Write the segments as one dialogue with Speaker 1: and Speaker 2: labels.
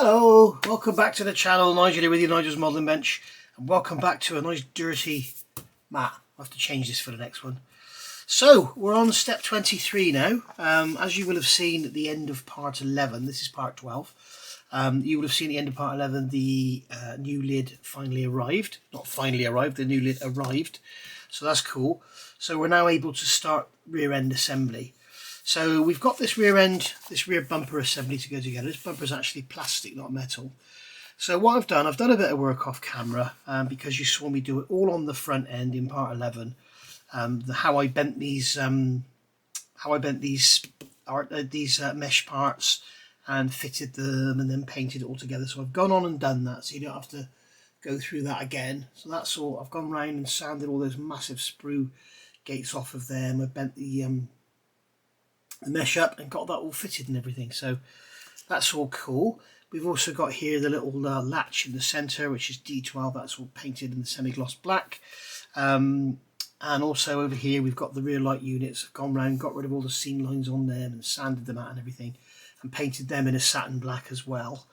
Speaker 1: Hello, welcome back to the channel. Nigel here with you, Nigel's Modelling Bench, and welcome back to a nice dirty mat. I'll have to change this for the next one. So we're on step 23 now. As you will have seen at the end of part 11, this is part 12. You will have seen at the end of part 11 the new lid finally arrived. Not finally arrived, the new lid arrived. So that's cool. So we're now able to start rear end assembly. So we've got this rear bumper assembly to go together. This bumper is actually plastic, not metal. So what I've done a bit of work off camera because you saw me do it all on the front end in part 11. How I bent these mesh parts and fitted them and then painted it all together. So I've gone on and done that, so you don't have to go through that again. So that's all. I've gone round and sanded all those massive sprue gates off of them. I bent the mesh up and got that all fitted and everything, so that's all cool. We've also got here the little latch in the center, which is D12. That's all painted in the semi-gloss black, and also over here we've got the rear light units. I've gone round, got rid of all the seam lines on them and sanded them out and everything, and painted them in a satin black as well.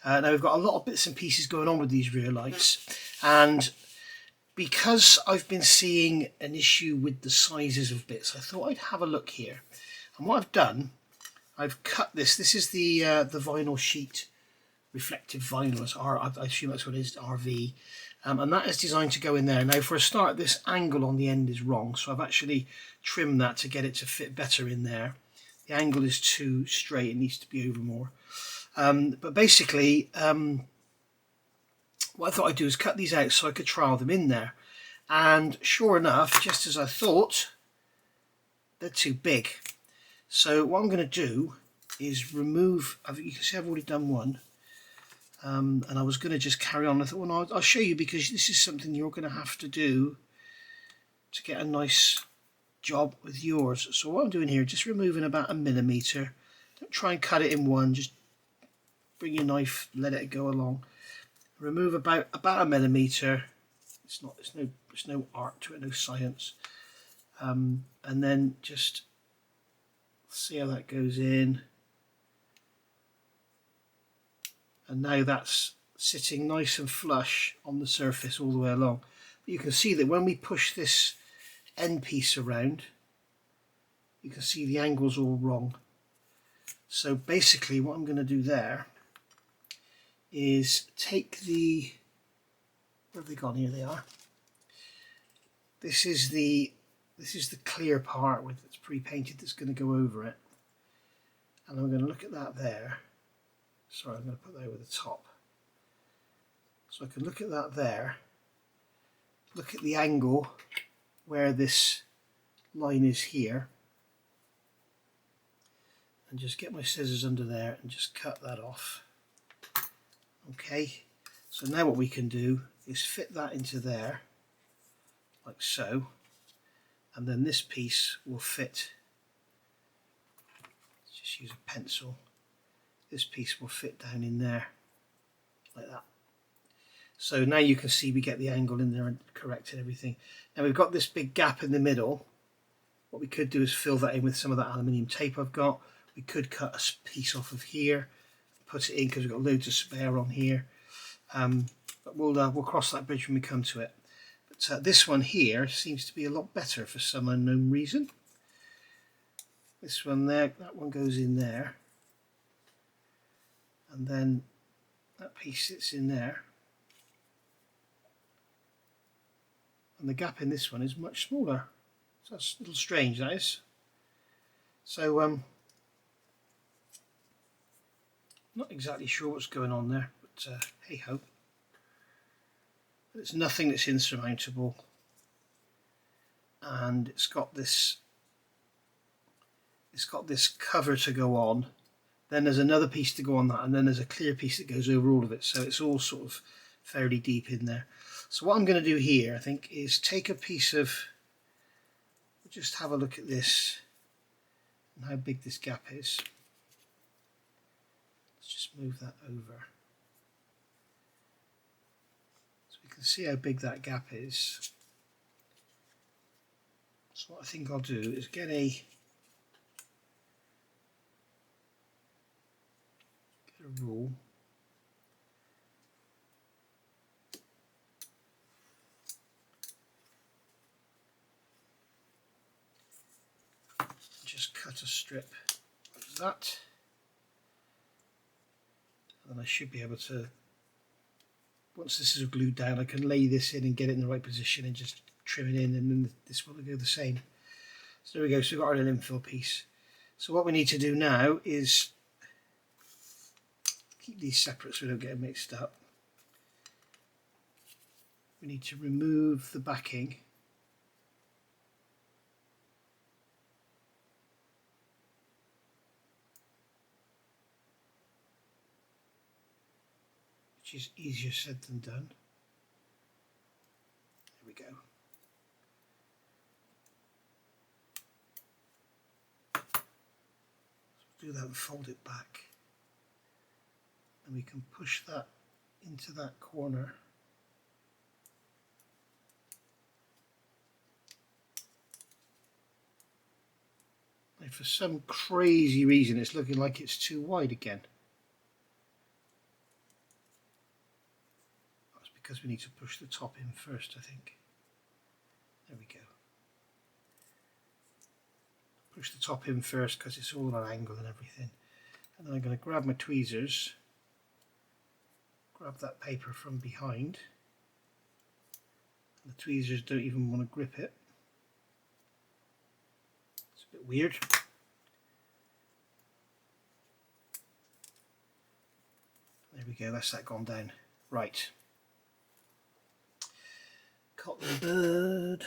Speaker 1: Now we've got a lot of bits and pieces going on with these rear lights, and because I've been seeing an issue with the sizes of bits, I thought I'd have a look here. And what I've done, I've cut this. This is the vinyl sheet, reflective vinyl. I assume that's what it is, RV. And that is designed to go in there. Now, for a start, this angle on the end is wrong, so I've actually trimmed that to get it to fit better in there. The angle is too straight; it needs to be over more. But basically, what I thought I'd do is cut these out so I could trial them in there. And sure enough, just as I thought, they're too big. So what I'm going to do is remove, you can see I've already done one, and I was going to just carry on. I thought, well, I'll show you, because this is something you're going to have to do to get a nice job with yours. So what I'm doing here, just removing about 1 millimeter. Don't try and cut it in one, just bring your knife, let it go along. Remove about 1 millimeter. It's no art to it, no science. And then just see how that goes in, and now that's sitting nice and flush on the surface all the way along. But you can see that when we push this end piece around, you can see the angle's all wrong. So basically what I'm going to do there is take the, where have they gone? Here they are. This is the clear part with it's pre-painted that's going to go over it, and I'm going to look at that there. Sorry, I'm going to put that over the top, so I can look at that there, look at the angle where this line is here, and just get my scissors under there and just cut that off. Okay, so now what we can do is fit that into there like so. And then this piece will fit, let's just use a pencil, this piece will fit down in there, like that. So now you can see we get the angle in there and correct and everything. Now we've got this big gap in the middle. What we could do is fill that in with some of that aluminium tape I've got. We could cut a piece off of here, put it in, because we've got loads of spare on here. But we'll cross that bridge when we come to it. This one here seems to be a lot better for some unknown reason. This one there, that one goes in there, and then that piece sits in there, and the gap in this one is much smaller. So that's a little strange, that is. So not exactly sure what's going on there, but hey ho. It's nothing that's insurmountable, and it's got this cover to go on, then there's another piece to go on that, and then there's a clear piece that goes over all of it, so it's all sort of fairly deep in there. So what I'm going to do here, I think, is take a piece of, just have a look at this and how big this gap is. Let's just move that over. You can see how big that gap is. So what I think I'll do is get a rule cut a strip like that, and I should be able to, once this is glued down, I can lay this in and get it in the right position and just trim it in, and then this one will go the same. So there we go, so we've got our little infill piece. So what we need to do now is keep these separate so we don't get mixed up. We need to remove the backing. Which is easier said than done. There we go. Do that and fold it back, and we can push that into that corner. And for some crazy reason it's looking like it's too wide again. That's because we need to push the top in first, I think. There we go. Push the top in first because it's all on an angle and everything, and then I'm going to grab my tweezers, grab that paper from behind, and the tweezers don't even want to grip it. It's a bit weird. There we go, that's that gone down. Right, cotton bud.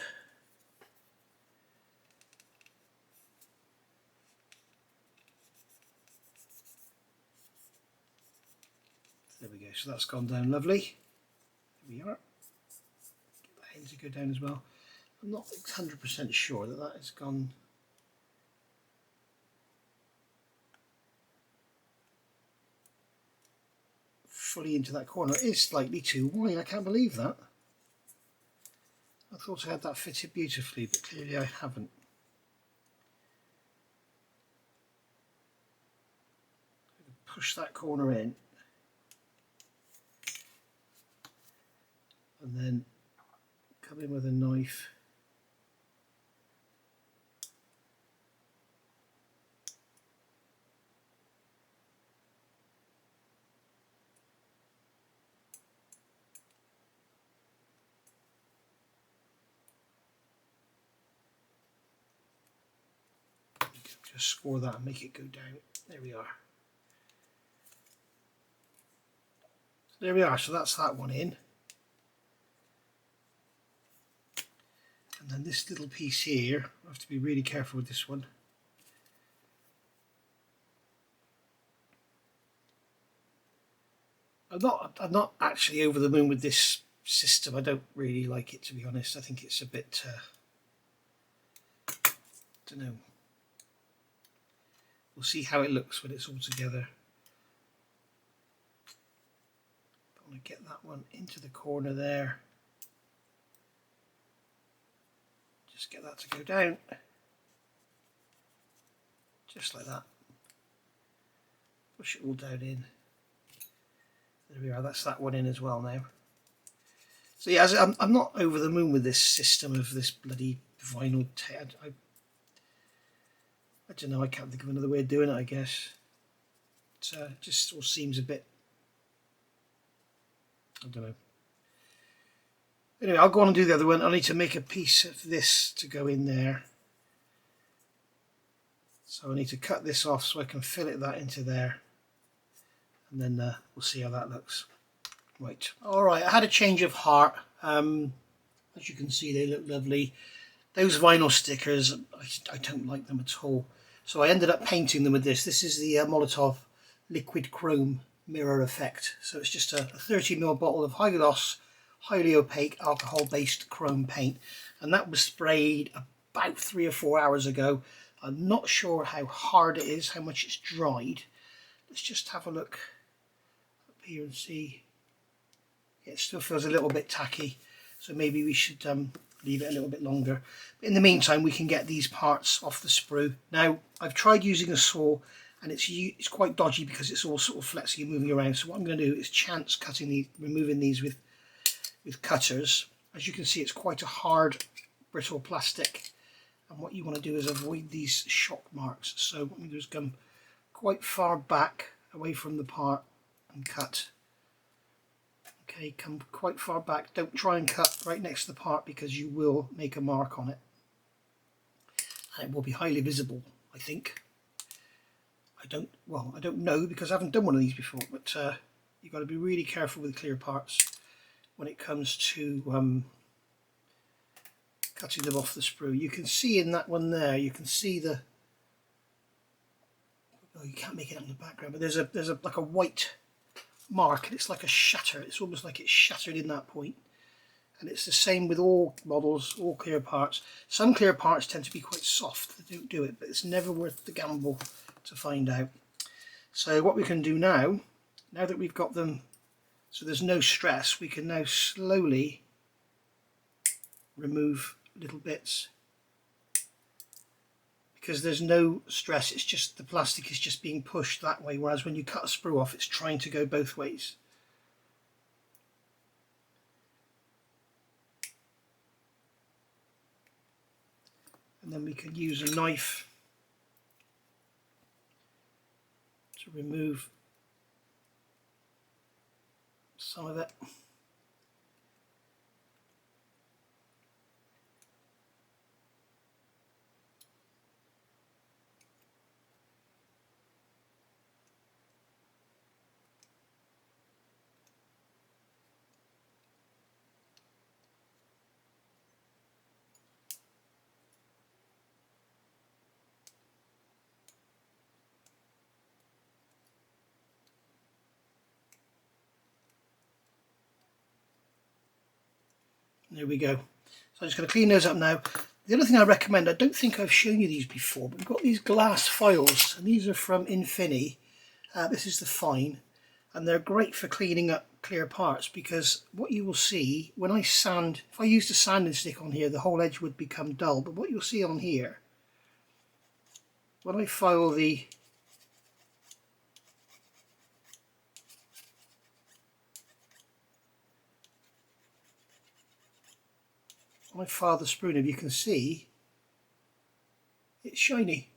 Speaker 1: There we go, so that's gone down lovely. Here we are. Get the hand to go down as well. I'm not 100% sure that that has gone fully into that corner. It is slightly too wide, I can't believe that. I thought I had that fitted beautifully, but clearly I haven't. Push that corner in, and then come in with a knife . Just score that and make it go down. There we are. So there we are, so that's that one in. And then this little piece here, I have to be really careful with this one. I'm not actually over the moon with this system. I don't really like it, to be honest. I think it's a bit, don't know. We'll see how it looks when it's all together. I want to get that one into the corner there. Just get that to go down. Just like that. Push it all down in. There we are, that's that one in as well now. So yeah, I'm not over the moon with this system of this bloody vinyl tape. I don't know, I can't think of another way of doing it, I guess. It just all seems a bit, I don't know. Anyway, I'll go on and do the other one. I need to make a piece of this to go in there. So I need to cut this off so I can fillet that into there. And then we'll see how that looks. Right, alright, I had a change of heart. As you can see, they look lovely. Those vinyl stickers, I don't like them at all. So I ended up painting them with this. This is the Molotov liquid chrome mirror effect. So it's just a 30ml bottle of high gloss, highly opaque alcohol based chrome paint, and that was sprayed about 3 or 4 hours ago. I'm not sure how hard it is, how much it's dried. Let's just have a look up here and see. It still feels a little bit tacky, so maybe we should leave it a little bit longer. But in the meantime, we can get these parts off the sprue. Now, I've tried using a saw, and it's quite dodgy because it's all sort of flexing and moving around. So what I'm going to do is chance cutting these, removing these with cutters. As you can see, it's quite a hard, brittle plastic, And what you want to do is avoid these shock marks. So what we do is come quite far back away from the part and cut. Okay, come quite far back. Don't try and cut right next to the part because you will make a mark on it. And it will be highly visible, I think. I don't know because I haven't done one of these before, but you've got to be really careful with clear parts when it comes to cutting them off the sprue. You can see in that one there, you can see the, oh, you can't make it out in the background, but there's a like a white mark, and it's like a shatter. It's almost like it's shattered in that point. And it's the same with all models, all clear parts. Some clear parts tend to be quite soft, they don't do it, but it's never worth the gamble to find out. So what we can do now that we've got them so there's no stress, we can now slowly remove little bits. Because there's no stress, it's just the plastic is just being pushed that way, whereas when you cut a sprue off, it's trying to go both ways. And then we can use a knife to remove some of it. There we go. So I'm just going to clean those up now. The other thing I recommend, I don't think I've shown you these before, but we've got these glass files, and these are from Infini. This is the fine, and they're great for cleaning up clear parts, because what you will see when I sand, if I used a sanding stick on here, the whole edge would become dull, but what you'll see on here, when I file the sprue nib, you can see it's shiny.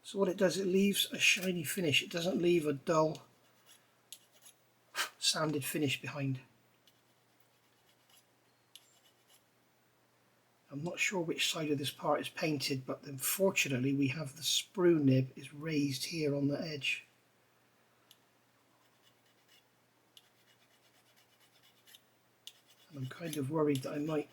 Speaker 1: So what it does, it leaves a shiny finish. It doesn't leave a dull sanded finish behind. I'm not sure which side of this part is painted, but unfortunately we have the sprue nib is raised here on the edge. And I'm kind of worried that I might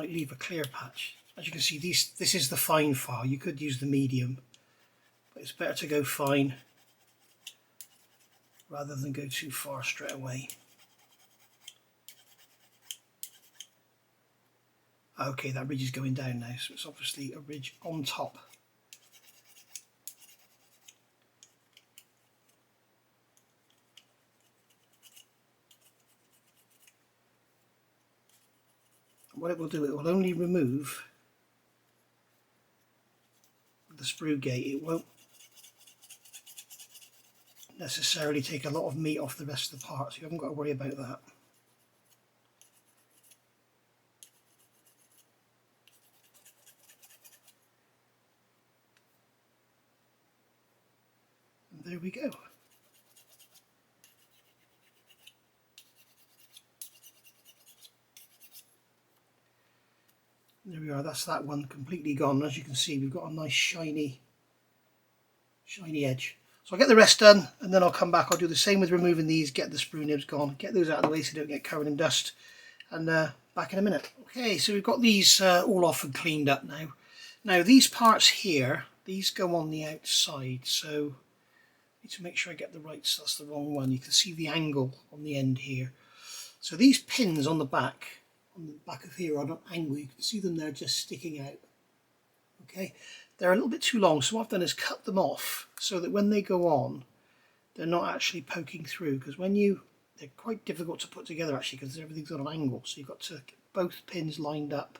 Speaker 1: leave a clear patch. As you can see, this is the fine file. You could use the medium, but it's better to go fine rather than go too far straight away. Okay, that ridge is going down now, so it's obviously a ridge on top. What it will do, it will only remove the sprue gate. It won't necessarily take a lot of meat off the rest of the part, so you haven't got to worry about that. And there we go. There we are, that's that one completely gone. As you can see, we've got a nice shiny edge. So I'll get the rest done, and then I'll come back. I'll do the same with removing these, get the sprue nibs gone, get those out of the way so they don't get covered in dust, and back in a minute. Okay, so we've got these all off and cleaned up now. Now these parts here, these go on the outside, so I need to make sure I get the right, so that's the wrong one. You can see the angle on the end here. So these pins on the back of here are on an angle. You can see them there just sticking out. Okay, they're a little bit too long, so what I've done is cut them off so that when they go on, they're not actually poking through, because they're quite difficult to put together actually, because everything's on an angle, so you've got to get both pins lined up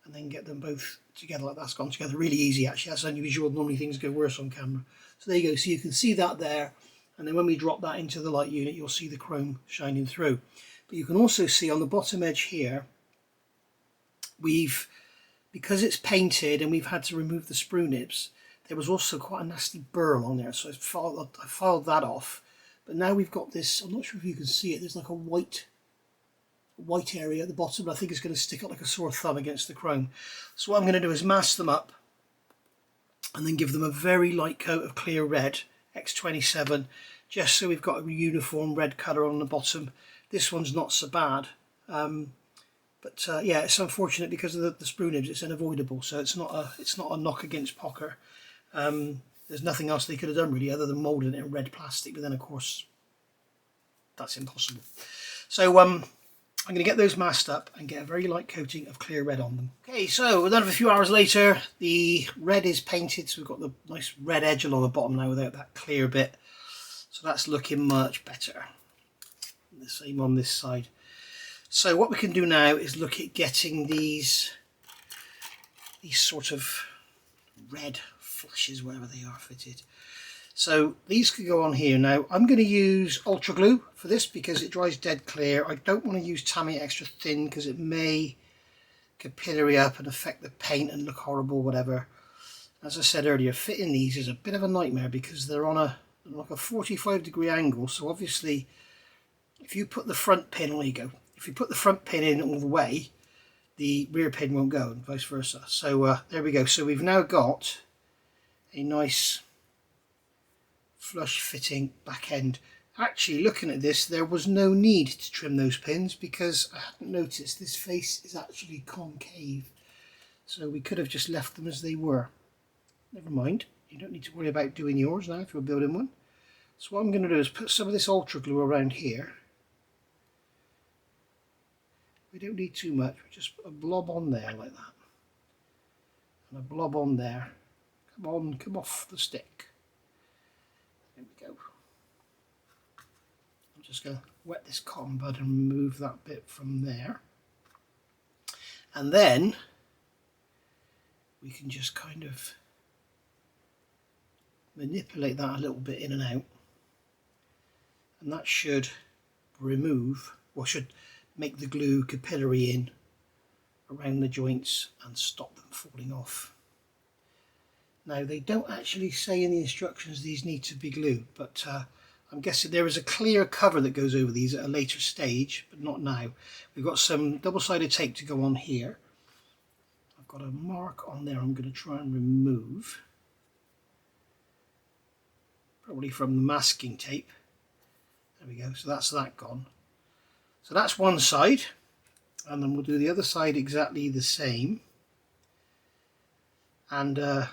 Speaker 1: and then get them both together. Like that's gone together really easy actually. That's unusual, normally things go worse on camera. So there you go, so you can see that there. and then when we drop that into the light unit, you'll see the chrome shining through. But you can also see on the bottom edge here, because it's painted and we've had to remove the sprue nibs, there was also quite a nasty burr along there, so I filed that off. But now we've got this, I'm not sure if you can see it, there's like a white area at the bottom, but I think it's going to stick out like a sore thumb against the chrome. So what I'm going to do is mask them up and then give them a very light coat of clear red, X27, just so we've got a uniform red colour on the bottom. This one's not so bad, but yeah, it's unfortunate because of the sprue nibs. It's unavoidable, so it's not a knock against Pocher. There's nothing else they could have done really other than moulding it in red plastic, but then of course that's impossible. So I'm going to get those masked up and get a very light coating of clear red on them. Okay, so another few hours later, the red is painted, so we've got the nice red edge along the bottom now without that clear bit. So that's looking much better. The same on this side. So what we can do now is look at getting these sort of red flashes, wherever they are, fitted. So these could go on here. Now I'm going to use ultra glue for this because it dries dead clear. I don't want to use Tamiya extra thin because it may capillary up and affect the paint and look horrible, whatever. As I said earlier, fitting these is a bit of a nightmare because they're on like a 45-degree angle. So obviously if you put the front pin, there you go. If you put the front pin in all the way, the rear pin won't go and vice versa. So there we go. So we've now got a nice flush fitting back end. Actually, looking at this, there was no need to trim those pins because I hadn't noticed this face is actually concave. So we could have just left them as they were. Never mind. You don't need to worry about doing yours now if you're building one. So what I'm going to do is put some of this ultra glue around here. We don't need too much, we just put a blob on there like that. And a blob on there. Come on, come off the stick. There we go. I'm just going to wet this cotton bud and remove that bit from there. And then we can just kind of manipulate that a little bit in and out. And that should remove, or should make the glue capillary in around the joints and stop them falling off. Now they don't actually say in the instructions these need to be glued, but I'm guessing there is a clear cover that goes over these at a later stage, but not now. We've got some double-sided tape to go on here. I've got a mark on there I'm going to try and remove, probably from the masking tape. There we go, so that's that gone. So that's one side, and then we'll do the other side exactly the same. And I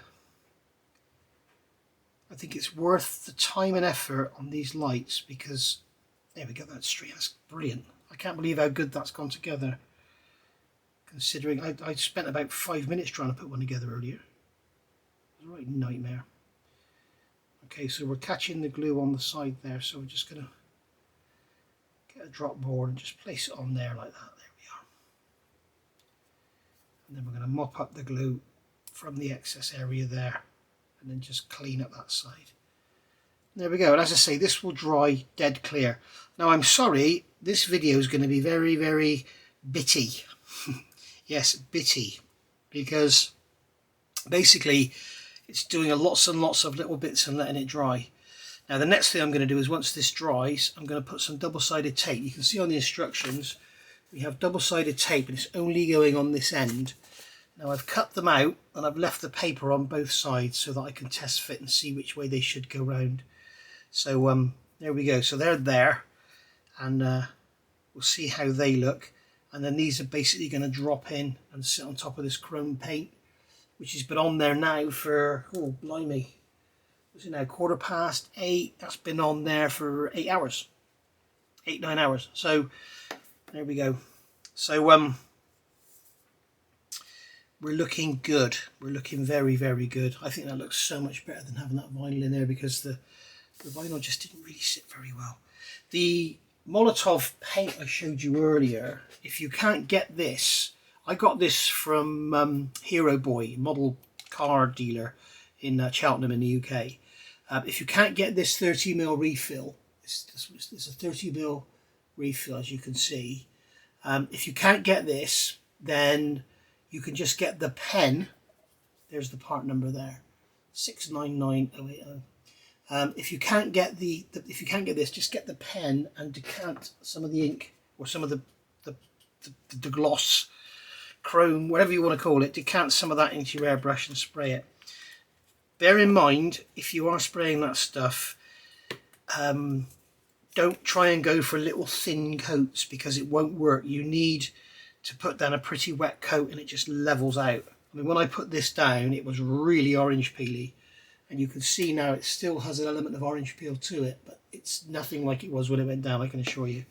Speaker 1: think it's worth the time and effort on these lights because there we go, that's straight. That's brilliant. I can't believe how good that's gone together, considering I spent about 5 minutes trying to put one together earlier. It was a right nightmare. Okay, so we're catching the glue on the side there, so we're just going to get a drop board and just place it on there like that. There we are. And then we're going to mop up the glue from the excess area there and then just clean up that side. There we go. And as I say, this will dry dead clear. Now I'm sorry, this video is going to be very, very bitty. Yes, bitty, because basically it's doing lots and lots of little bits and letting it dry. Now the next thing I'm going to do is once this dries, I'm going to put some double-sided tape. You can see on the instructions we have double-sided tape and it's only going on this end. Now I've cut them out and I've left the paper on both sides so that I can test fit and see which way they should go round. So there we go. So they're there, and we'll see how they look. And then these are basically going to drop in and sit on top of this chrome paint, which has been on there now for, oh blimey, what's it now, 8:15. That's been on there for 8 hours, 8-9 hours. So there we go. So we're looking good. We're looking very, very good. I think that looks so much better than having that vinyl in there because the vinyl just didn't really sit very well. The Molotov paint I showed you earlier, if you can't get this, I got this from Hero Boy, model car dealer in Cheltenham in the UK. If you can't get this 30mm refill, it's a 30mm refill, as you can see. If you can't get this, then you can just get the pen. There's the part number there, 699080. If you can't get if you can't get this, just get the pen and decant some of the ink or some of the gloss, chrome, whatever you want to call it. Decant some of that into your airbrush and spray it. Bear in mind, if you are spraying that stuff, don't try and go for little thin coats, because it won't work. You need to put down a pretty wet coat and it just levels out. I mean, when I put this down, it was really orange peely, and you can see now it still has an element of orange peel to it, but it's nothing like it was when it went down, I can assure you.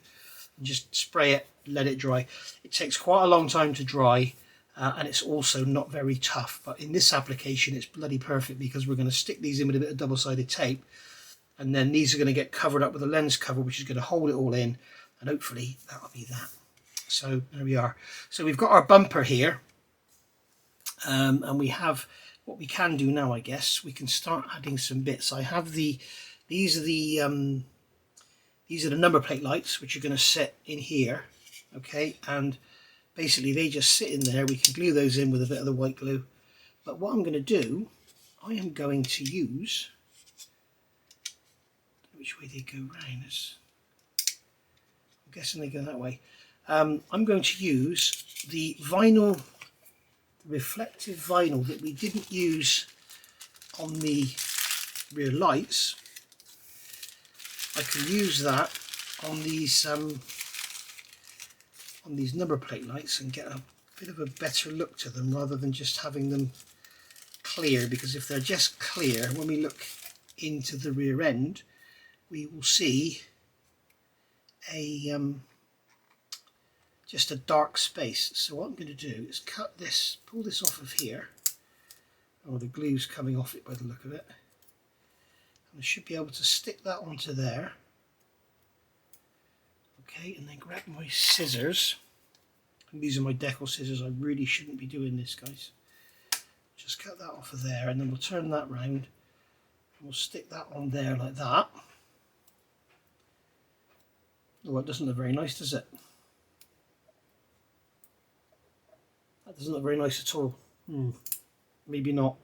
Speaker 1: And just spray it, let it dry. It takes quite a long time to dry, and it's also not very tough, but in this application it's bloody perfect, because we're going to stick these in with a bit of double-sided tape, and then these are going to get covered up with a lens cover, which is going to hold it all in, and hopefully that'll be that. So there we are. So we've got our bumper here, and we have what we can do now. I guess we can start adding some bits. I have these are the number plate lights, which are going to sit in here, okay, and basically they just sit in there. We can glue those in with a bit of the white glue, but what I'm going to do, I am going to use, which way they go round, I'm guessing they go that way. I'm going to use the vinyl, the reflective vinyl that we didn't use on the rear lights. I can use that on these number plate lights and get a bit of a better look to them, rather than just having them clear, because if they're just clear, when we look into the rear end, we will see a just a dark space. So what I'm going to do is cut this, pull this off of here. Oh, the glue's coming off it by the look of it. And I should be able to stick that onto there. Okay, and then grab my scissors. And these are my decal scissors. I really shouldn't be doing this, guys. Just cut that off of there, and then we'll turn that round. And we'll stick that on there like that. Oh, it doesn't look very nice, does it? That doesn't look very nice at all. Maybe not.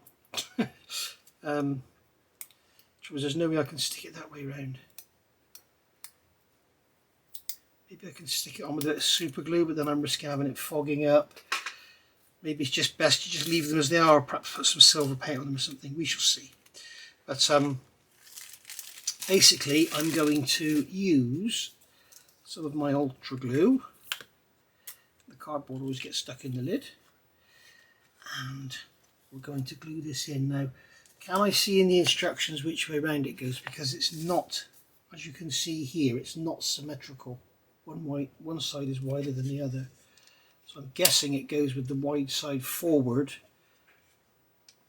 Speaker 1: There's no way I can stick it that way round. Maybe I can stick it on with a bit of super glue, but then I'm risking having it fogging up. Maybe it's just best to just leave them as they are, or perhaps put some silver paint on them or something. We shall see. But basically I'm going to use some of my ultra glue. The cardboard always gets stuck in the lid, and we're going to glue this in. Now, can I see in the instructions which way round it goes? Because it's not, as you can see here, it's not symmetrical. One side is wider than the other, so I'm guessing it goes with the wide side forward,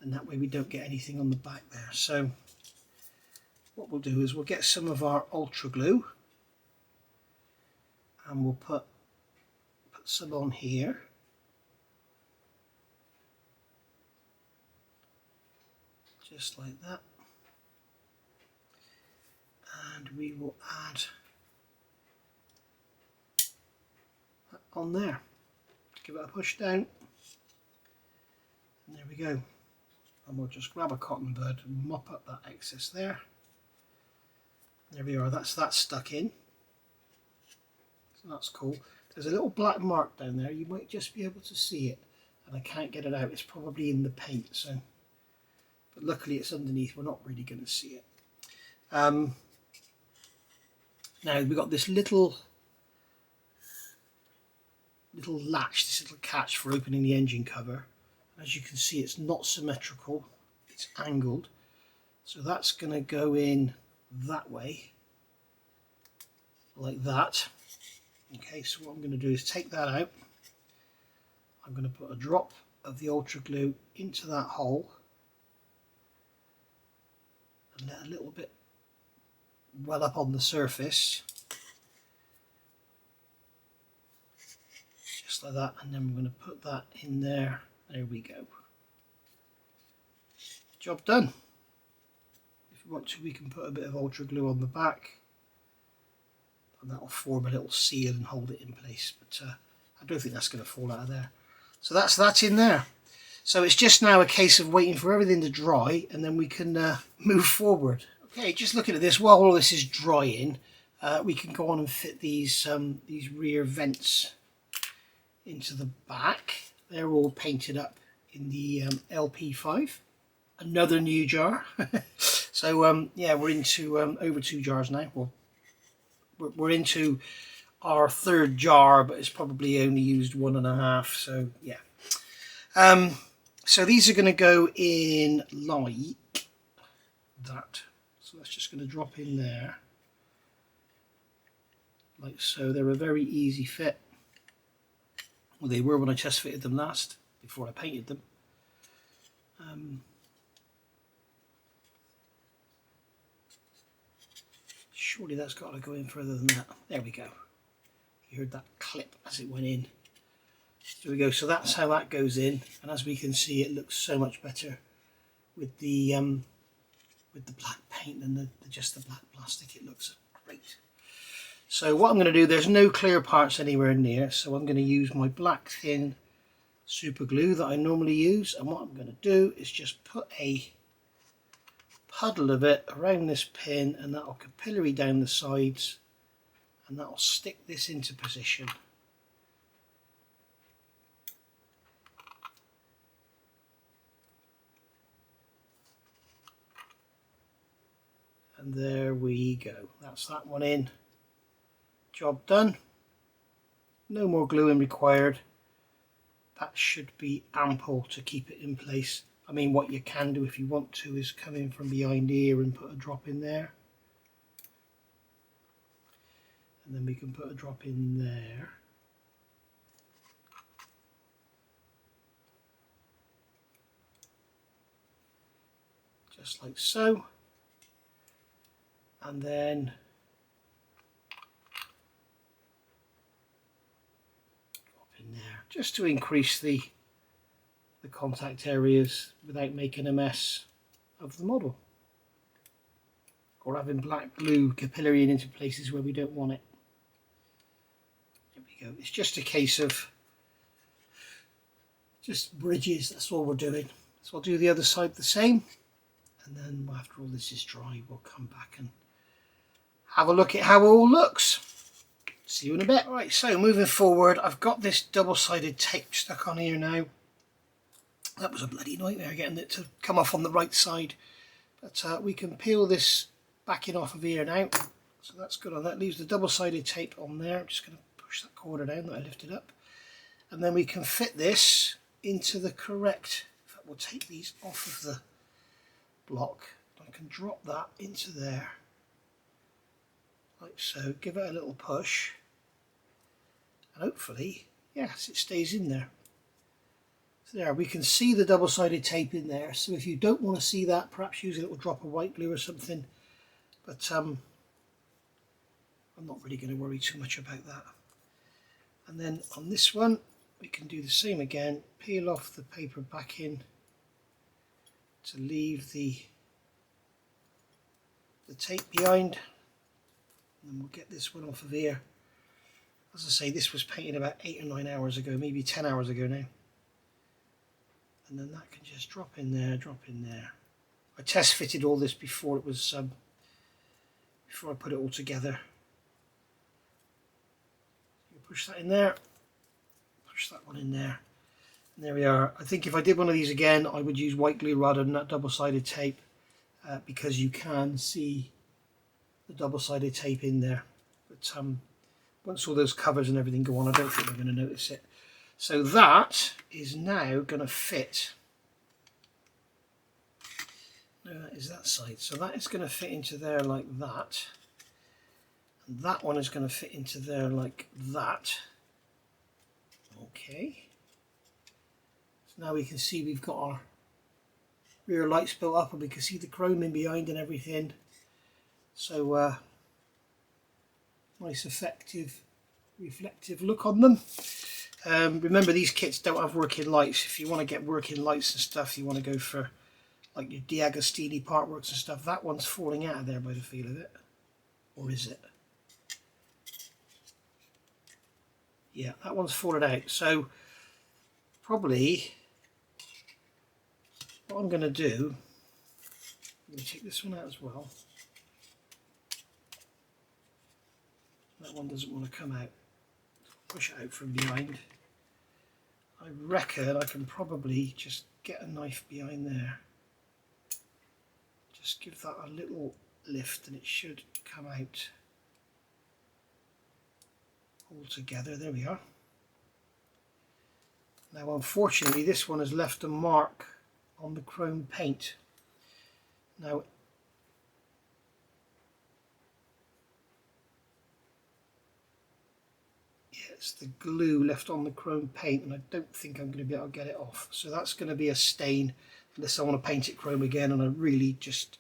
Speaker 1: and that way we don't get anything on the back there. So what we'll do is we'll get some of our ultra glue, and we'll put some on here. Just like that. And we will add that on there. Give it a push down. And there we go. And we'll just grab a cotton bud and mop up that excess there. There we are, that's that stuck in. So that's cool. There's a little black mark down there. You might just be able to see it, and I can't get it out. It's probably in the paint, so. But luckily it's underneath. We're not really going to see it. Now we've got this little latch, this little catch for opening the engine cover. As you can see, it's not symmetrical. It's angled. So that's going to go in that way, like that. Okay, so what I'm going to do is take that out. I'm going to put a drop of the ultra glue into that hole and let a little bit well up on the surface, just like that, and then we're going to put that in there. There we go. Job done. If we want to, we can put a bit of ultra glue on the back, and that'll form a little seal and hold it in place, but I don't think that's going to fall out of there. So that's in there. So it's just now a case of waiting for everything to dry, and then we can move forward. Okay, just looking at this, while all this is drying, we can go on and fit these rear vents into the back. They're all painted up in the LP-5. Another new jar. So yeah, we're into over 2 jars now. Well, we're into our 3rd jar, but it's probably only used 1.5. So yeah. So these are going to go in like that. So that's just going to drop in there, like so. They're a very easy fit. Well, they were when I test fitted them last, before I painted them. Surely that's got to go in further than that. There we go. You heard that clip as it went in. There we go. So that's how that goes in, and as we can see, it looks so much better with the black paint than just the black plastic. It looks great. So what I'm going to do, there's no clear parts anywhere near, so I'm going to use my black thin super glue that I normally use, and what I'm going to do is just put a puddle of it around this pin, and that'll capillary down the sides, and that'll stick this into position. And there we go. That's that one in. Job done. No more gluing required. That should be ample to keep it in place. I mean, what you can do if you want to is come in from behind here and put a drop in there. And then we can put a drop in there. Just like so. And then drop in there, just to increase the contact areas without making a mess of the model, or having black glue capillarying into places where we don't want it. There we go. It's just a case of just bridges, that's all we're doing. So I'll do the other side the same, and then after all this is dry, we'll come back and have a look at how it all looks. See you in a bit. Right, so moving forward, I've got this double-sided tape stuck on here now. That was a bloody nightmare getting it to come off on the right side. But we can peel this backing off of here now. So that's good on that. Leaves the double-sided tape on there. I'm just going to push that corner down that I lifted up. And then we can fit this into the correct... In fact, we'll take these off of the block. I can drop that into there. Like so, give it a little push, and hopefully, yes, it stays in there. So there, we can see the double-sided tape in there, so if you don't want to see that, perhaps use a little drop of white glue or something, but I'm not really going to worry too much about that. And then on this one, we can do the same again, peel off the paper backing to leave the tape behind. And we'll get this one off of here. As I say, this was painted about 8 or 9 hours ago, maybe 10 hours ago now. And then that can just drop in there, drop in there. I test fitted all this before it was before I put it all together. You push that in there, push that one in there, and there we are. I think if I did one of these again, I would use white glue rather than that double-sided tape, because you can see the double-sided tape in there, but once all those covers and everything go on, I don't think we're going to notice it. So that is now going to fit. No, that is that side. So that is going to fit into there like that, and that one is going to fit into there like that. Okay. So now we can see we've got our rear lights built up, and we can see the chrome in behind and everything. So nice effective reflective look on them. Remember, these kits don't have working lights. If you want to get working lights and stuff, you want to go for like your D'Agostini partworks and stuff, that one's falling out of there by the feel of it. Or is it? Yeah, that one's fallen out. So probably what I'm going to do, I'm going to take this one out as well. That one doesn't want to come out. Push it out from behind. I reckon I can probably just get a knife behind there. Just give that a little lift and it should come out all together. There we are. Now unfortunately this one has left a mark on the chrome paint. Now it's the glue left on the chrome paint, and I don't think I'm going to be able to get it off. So that's going to be a stain unless I want to paint it chrome again, and I really just,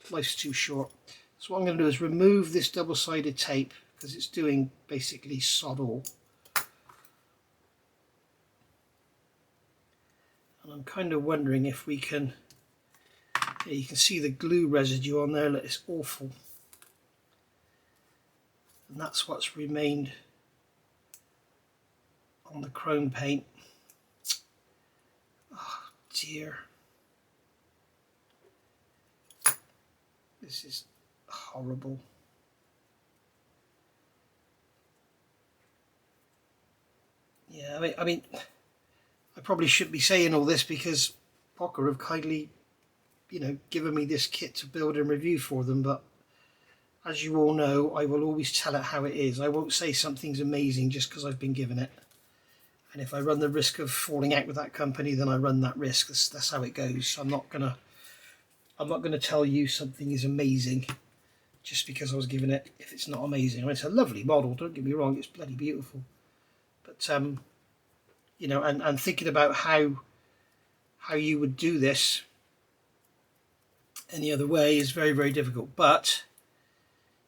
Speaker 1: life's too short. So what I'm going to do is remove this double-sided tape because it's doing basically sod all. And I'm kind of wondering if we can, yeah, you can see the glue residue on there, look, it's awful. And that's what's remained on the chrome paint. Oh dear. This is horrible. Yeah, I mean, I probably should be saying all this because Pocher have kindly, you know, given me this kit to build and review for them, but as you all know, I will always tell it how it is. I won't say something's amazing just because I've been given it. And if I run the risk of falling out with that company, then I run that risk. That's how it goes. I'm not gonna tell you something is amazing just because I was given it if it's not amazing. I mean, it's a lovely model, don't get me wrong, it's bloody beautiful. But you know, and thinking about how you would do this any other way is very, very difficult. But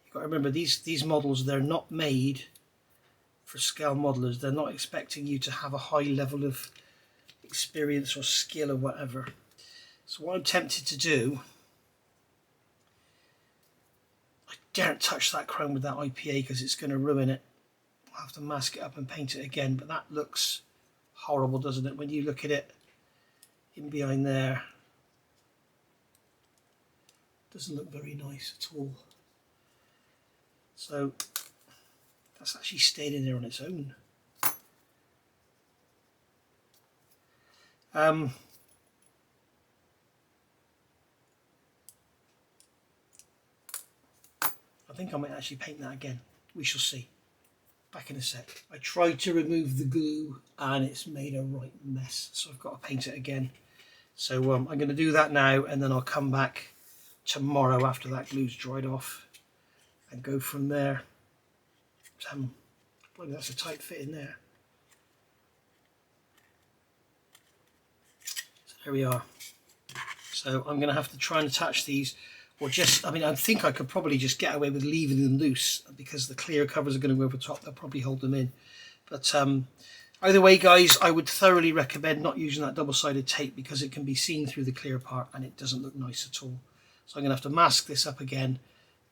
Speaker 1: you've got to remember these models, they're not made for scale modelers. They're not expecting you to have a high level of experience or skill or whatever. So what I'm tempted to do, I daren't touch that chrome with that IPA because it's going to ruin it. I'll have to mask it up and paint it again, but that looks horrible, doesn't it? When you look at it in behind there, it doesn't look very nice at all. So that's actually stayed in there on its own. I think I might actually paint that again. We shall see. Back in a sec. I tried to remove the glue and it's made a right mess, so I've got to paint it again. So I'm going to do that now, and then I'll come back tomorrow after that glue's dried off and go from there. Boy, that's a tight fit in there. So there we are. So I'm going to have to try and attach these, or just, I mean, I think I could probably just get away with leaving them loose because the clear covers are going to go over top. They'll probably hold them in. But either way, guys, I would thoroughly recommend not using that double-sided tape because it can be seen through the clear part and it doesn't look nice at all. So I'm going to have to mask this up again,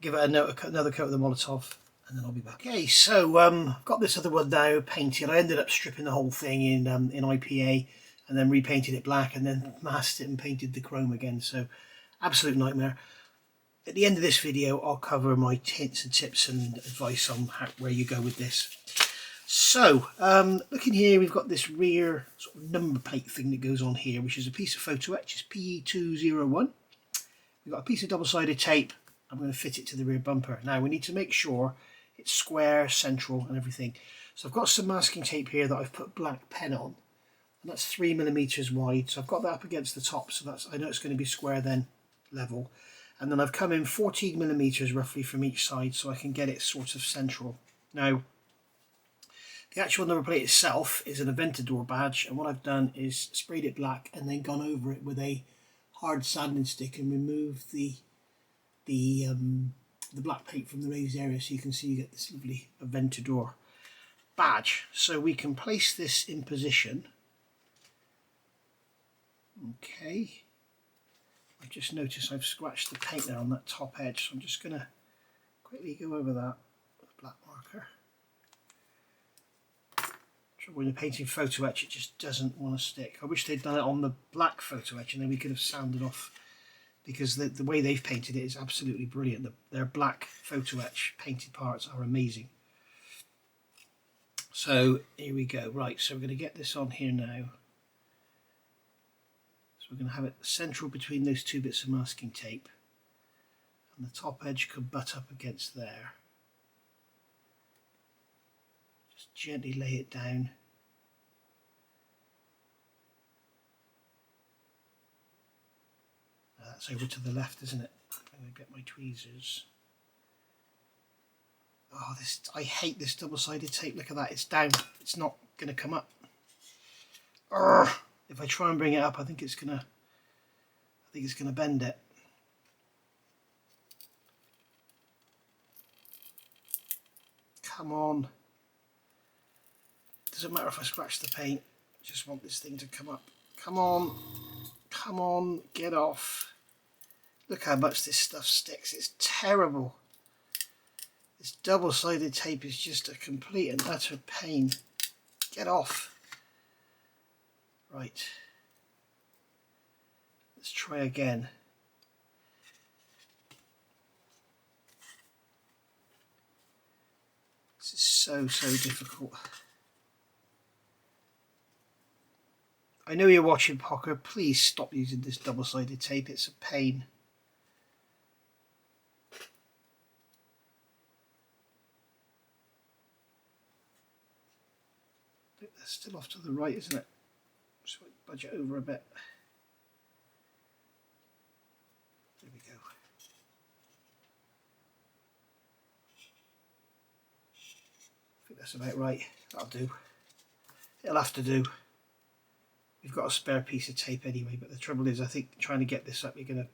Speaker 1: give it another coat of the Molotov, and then I'll be back. Okay, so I've got this other one now painted. I ended up stripping the whole thing in IPA and then repainted it black and then masked it and painted the chrome again. So absolute nightmare. At the end of this video, I'll cover my hints and tips and advice on where you go with this. So, looking here, we've got this rear sort of number plate thing that goes on here, which is a piece of photo etch. It's PE201. We've got a piece of double-sided tape. I'm going to fit it to the rear bumper. Now, we need to make sure it's square, central, and everything. So I've got some masking tape here that I've put black pen on, and that's 3mm wide. So I've got that up against the top, so that's, I know it's going to be square then, level. And then I've come in 14mm roughly from each side so I can get it sort of central. Now, the actual number plate itself is an Aventador badge, and what I've done is sprayed it black and then gone over it with a hard sanding stick and removed the black paint from the raised area, so you can see you get this lovely Aventador badge. So we can place this in position. Okay. I've just noticed I've scratched the paint there on that top edge, so I'm just going to quickly go over that with a black marker. Trouble when you're painting photo etch, it just doesn't want to stick. I wish they'd done it on the black photo etch and then we could have sanded off, because the way they've painted it is absolutely brilliant. Their black photo etch painted parts are amazing. So here we go. Right, so we're going to get this on here now. So we're going to have it central between those two bits of masking tape, and the top edge could butt up against there. Just gently lay it down. That's over to the left, isn't it? I'm going to get my tweezers. Oh, I hate this double-sided tape. Look at that, it's down. It's not going to come up. Urgh. If I try and bring it up, I think it's going to bend it. Come on. Doesn't matter if I scratch the paint. I just want this thing to come up. Come on. Come on, get off. Look how much this stuff sticks. It's terrible. This double-sided tape is just a complete and utter pain. Get off. Right. Let's try again. This is so difficult. I know you're watching, Pocher. Please stop using this double-sided tape. It's a pain. That's still off to the right, isn't it? So I budge it over a bit. There we go. I think that's about right. That'll do. It'll have to do. We've got a spare piece of tape anyway, but the trouble is, I think trying to get this up, you're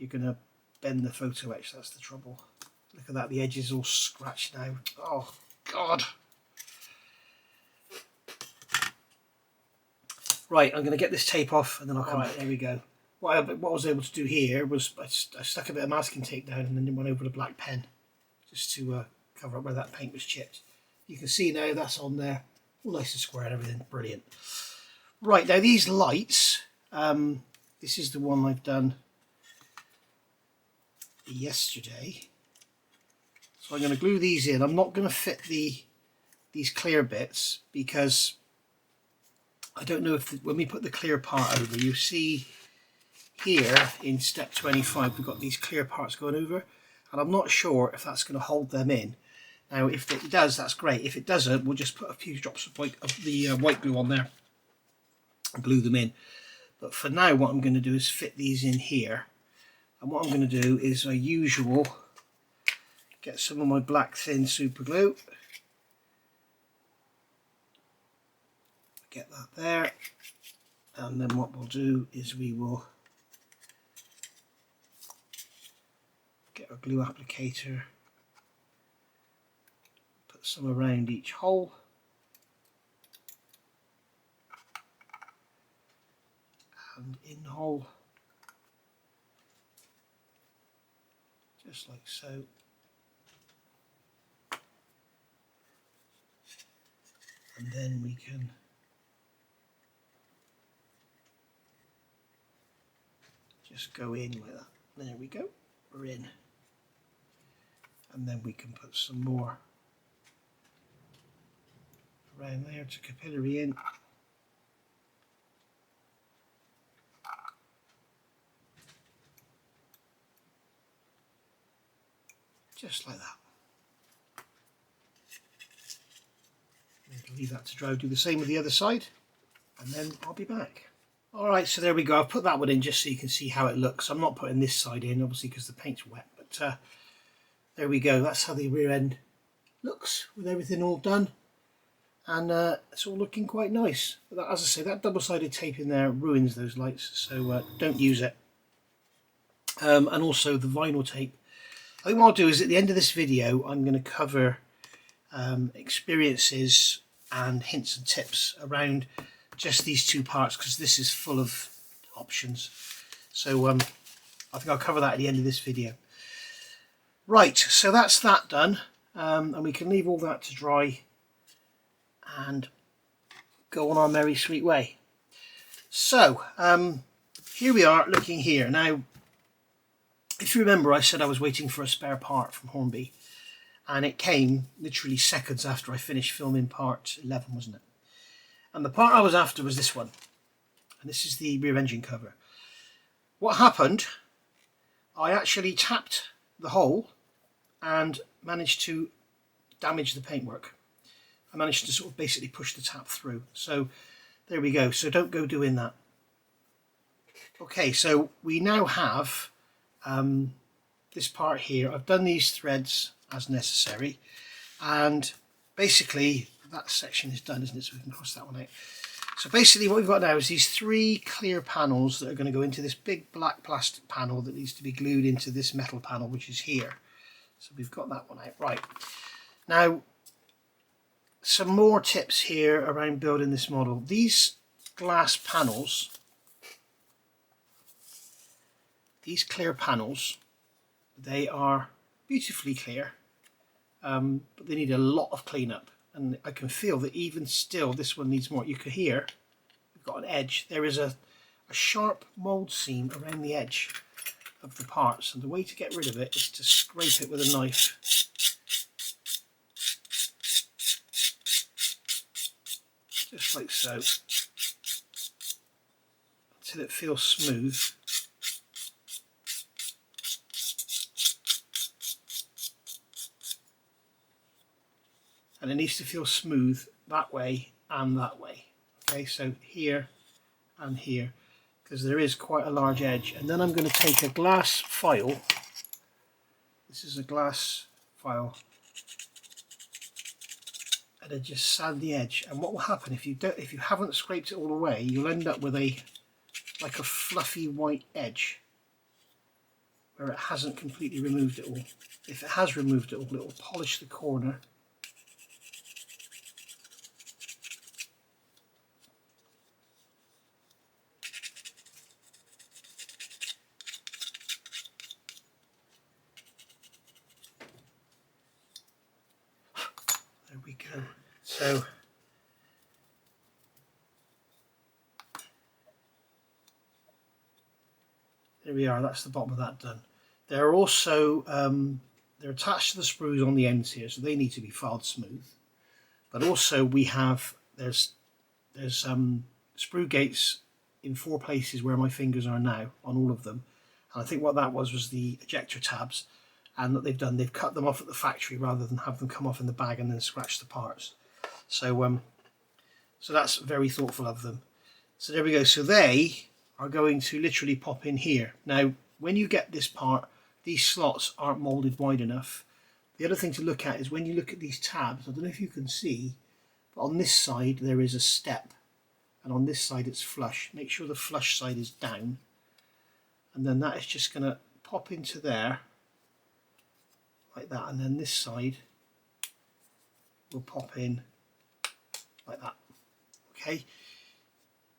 Speaker 1: gonna bend the photo etch. That's the trouble. Look at that, the edge is all scratched now. Oh God! Right, I'm going to get this tape off and then I'll come back. There we go. What I was able to do here was I stuck a bit of masking tape down and then went over the black pen just to cover up where that paint was chipped. You can see now that's on there, all nice and square and everything. Brilliant. Right, now these lights, this is the one I've done yesterday. So I'm going to glue these in. I'm not going to fit these clear bits because I don't know if when we put the clear part over, you see here in step 25 we've got these clear parts going over, and I'm not sure if that's going to hold them in. Now if it does, that's great. If it doesn't, we'll just put a few drops of the white glue on there and glue them in. But for now what I'm going to do is fit these in here, and what I'm going to do is my usual, get some of my black thin super glue. Get that there, and then what we'll do is we will get our glue applicator, put some around each hole, and in hole, just like so. And then we can just go in like that. There we go, we're in. And then we can put some more around there to capillary in. Just like that. Leave that to dry, do the same with the other side, and then I'll be back. Alright, so there we go. I've put that one in just so you can see how it looks. I'm not putting this side in, obviously, because the paint's wet, but there we go. That's how the rear end looks with everything all done, and it's all looking quite nice. But that, as I say, that double-sided tape in there ruins those lights, so don't use it. And also the vinyl tape. I think what I'll do is at the end of this video I'm going to cover experiences and hints and tips around just these two parts, because this is full of options. So I think I'll cover that at the end of this video. Right, so that's that done, and we can leave all that to dry and go on our merry sweet way. So here we are looking here. Now, if you remember, I said I was waiting for a spare part from Hornby, and it came literally seconds after I finished filming part 11, wasn't it? And the part I was after was this one, and this is the rear engine cover. What happened, I actually tapped the hole and managed to damage the paintwork. I managed to sort of basically push the tap through. So there we go. So don't go doing that. Okay, so we now have this part here. I've done these threads as necessary, and basically that section is done, isn't it? So we can cross that one out. So basically what we've got now is these 3 clear panels that are going to go into this big black plastic panel that needs to be glued into this metal panel, which is here. So we've got that one out. Right, now some more tips here around building this model. These glass panels, these clear panels, they are beautifully clear, but they need a lot of cleanup, and I can feel that even still this one needs more. You can hear we've got an edge. There is a sharp mould seam around the edge of the parts, and the way to get rid of it is to scrape it with a knife. Just like so, until it feels smooth. And it needs to feel smooth that way and that way. Okay, so here and here, because there is quite a large edge. And then I'm going to take a glass file. This is a glass file, and then just sand the edge. And what will happen if you haven't scraped it all away, you'll end up with like a fluffy white edge where it hasn't completely removed it all. If it has removed it all, it will polish the corner. There we go. So there we are, that's the bottom of that done. They're also they're attached to the sprues on the ends here, so they need to be filed smooth. But also we have there's sprue gates in 4 places where my fingers are now on all of them. And I think what that was the ejector tabs, and what they've cut them off at the factory rather than have them come off in the bag and then scratch the parts. So so that's very thoughtful of them. So there we go. So they are going to literally pop in here. Now when you get this part, these slots aren't moulded wide enough. The other thing to look at is when you look at these tabs, I don't know if you can see, but on this side there is a step, and on this side it's flush. Make sure the flush side is down, and then that is just going to pop into there like that, and then this side will pop in like that. Okay,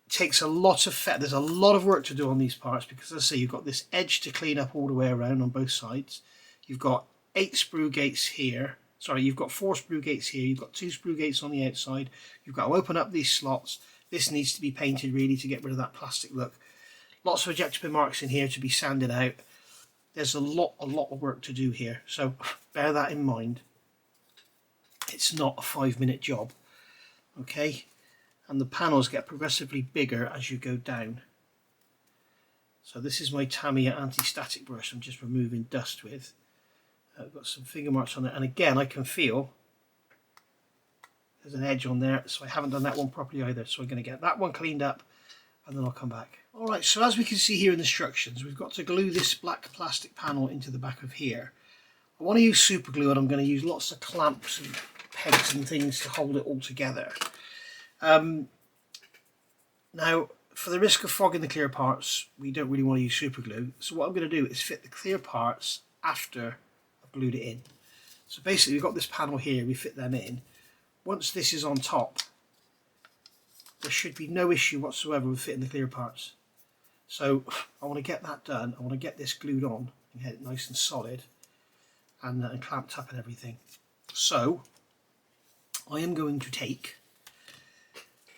Speaker 1: it takes a lot of there's a lot of work to do on these parts, because as I say, you've got this edge to clean up all the way around on both sides. You've got 8 sprue gates here. Sorry, you've got 4 sprue gates here. You've got 2 sprue gates on the outside. You've got to open up these slots. This needs to be painted really to get rid of that plastic look. Lots of ejector pin marks in here to be sanded out. There's a lot of work to do here, so bear that in mind. It's not a 5-minute job, okay? And the panels get progressively bigger as you go down. So this is my Tamiya anti-static brush I'm just removing dust with. I've got some finger marks on it, and again I can feel there's an edge on there, so I haven't done that one properly either. So I'm going to get that one cleaned up and then I'll come back. Alright, so as we can see here in the instructions, we've got to glue this black plastic panel into the back of here. I want to use super glue, and I'm going to use lots of clamps and pegs and things to hold it all together. Now, for the risk of fogging the clear parts, we don't really want to use super glue. So what I'm going to do is fit the clear parts after I've glued it in. So basically we've got this panel here, we fit them in. Once this is on top, there should be no issue whatsoever with fitting the clear parts. So I want to get that done. I want to get this glued on and get it nice and solid and clamped up and everything. So I am going to take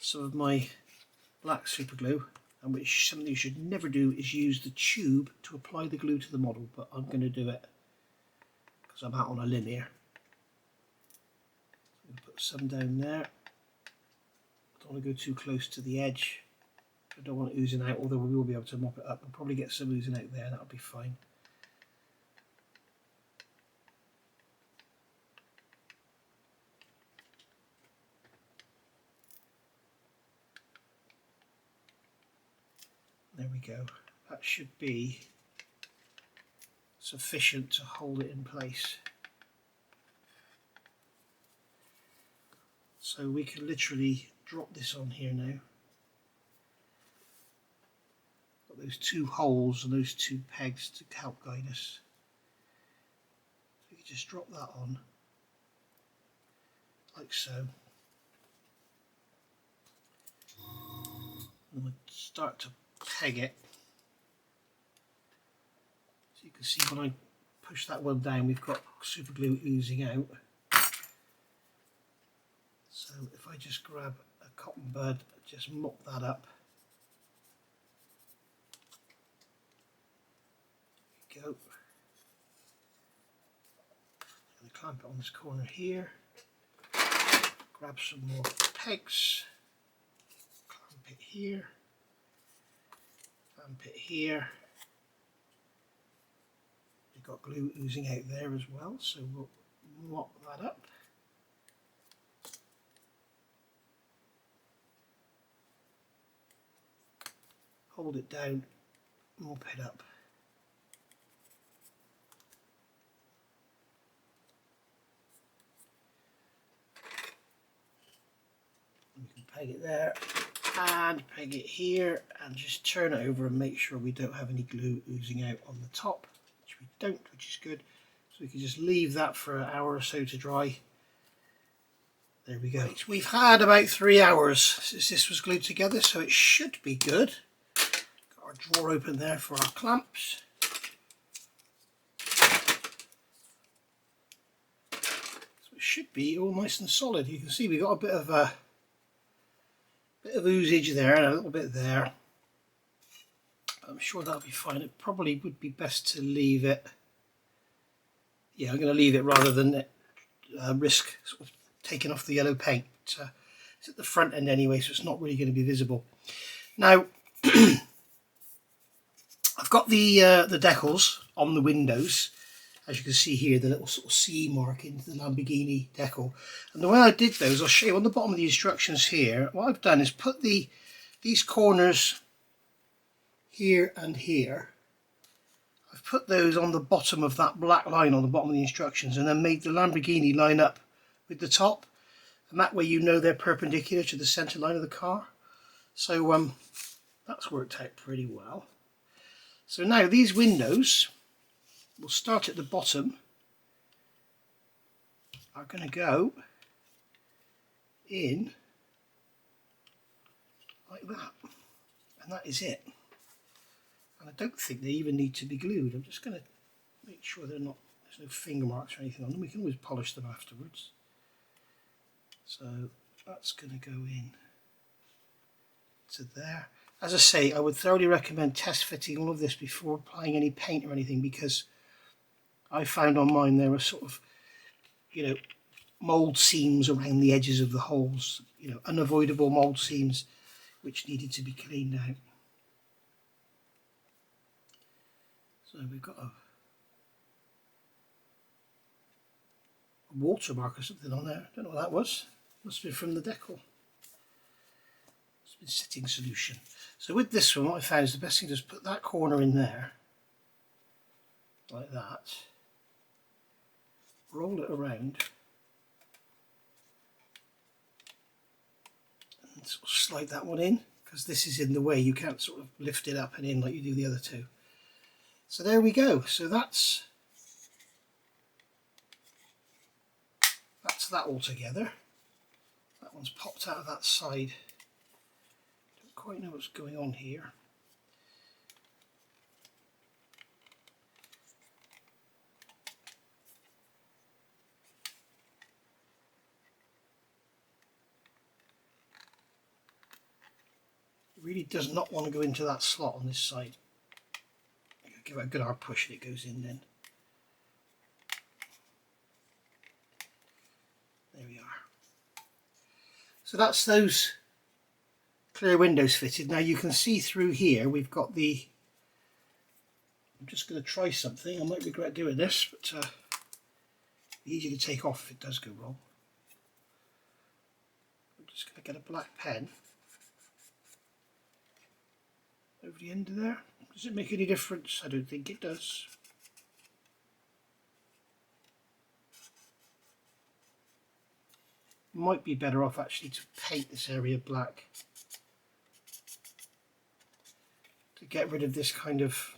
Speaker 1: some of my black super glue, and which something you should never do is use the tube to apply the glue to the model, but I'm going to do it because I'm out on a limb here. So I'm going to put some down there. I don't want to go too close to the edge. I don't want it oozing out, although we will be able to mop it up. We'll probably get some oozing out there, that'll be fine. There we go. That should be sufficient to hold it in place. So we can literally drop this on here now. Got those two holes and those two pegs to help guide us. So we can just drop that on, like so. And we'll start to peg it. So you can see when I push that one down, we've got super glue oozing out. So if I just grab a cotton bud, just mop that up. There we go. And clamp it on this corner here. Grab some more pegs. Clamp it here. Clamp it here. We've got glue oozing out there as well, so we'll mop that up. Hold it down, mop it up. We can peg it there and peg it here and just turn it over and make sure we don't have any glue oozing out on the top, which we don't, which is good. So we can just leave that for an hour or so to dry. There we go. Right, we've had about 3 hours since this was glued together, so it should be good. Got our drawer open there for our clamps. So it should be all nice and solid. You can see we got a bit of oozage there and a little bit there. I'm sure that'll be fine. It probably would be best to leave it. Yeah, I'm going to leave it rather than risk sort of taking off the yellow paint. It's at the front end anyway, so it's not really going to be visible. Now, I've got the decals on the windows. As you can see here, the little sort of C mark into the Lamborghini decal. And the way I did those, I'll show you on the bottom of the instructions here. What I've done is put these corners here and here. I've put those on the bottom of that black line on the bottom of the instructions, and then made the Lamborghini line up with the top, and that way you know they're perpendicular to the center line of the car. So that's worked out pretty well. So now these windows, we'll start at the bottom, are going to go in like that, and that is it. And I don't think they even need to be glued. I'm just going to make sure they're not, there's no finger marks or anything on them. We can always polish them afterwards. So that's going to go in to there. As I say, I would thoroughly recommend test fitting all of this before applying any paint or anything, because I found on mine there were sort of, you know, mould seams around the edges of the holes, you know, unavoidable mould seams which needed to be cleaned out. So we've got a watermark or something on there. Don't know what that was. Must have been from the decal. It's been setting solution. So with this one, what I found is the best thing is put that corner in there, like that. Roll it around, and sort of slide that one in, because this is in the way. You can't sort of lift it up and in like you do the other two. So there we go. So that's that all together. That one's popped out of that side. Don't quite know what's going on here. really does not want to go into that slot on this side. Give it a good hard push and it goes in then. There we are. So that's those clear windows fitted. Now you can see through here we've got the, I'm just going to try something, I might regret doing this, but easy to take off if it does go wrong. I'm just going to get a black pen over the end of there. Does it make any difference? I don't think it does. Might be better off actually to paint this area black to get rid of this kind of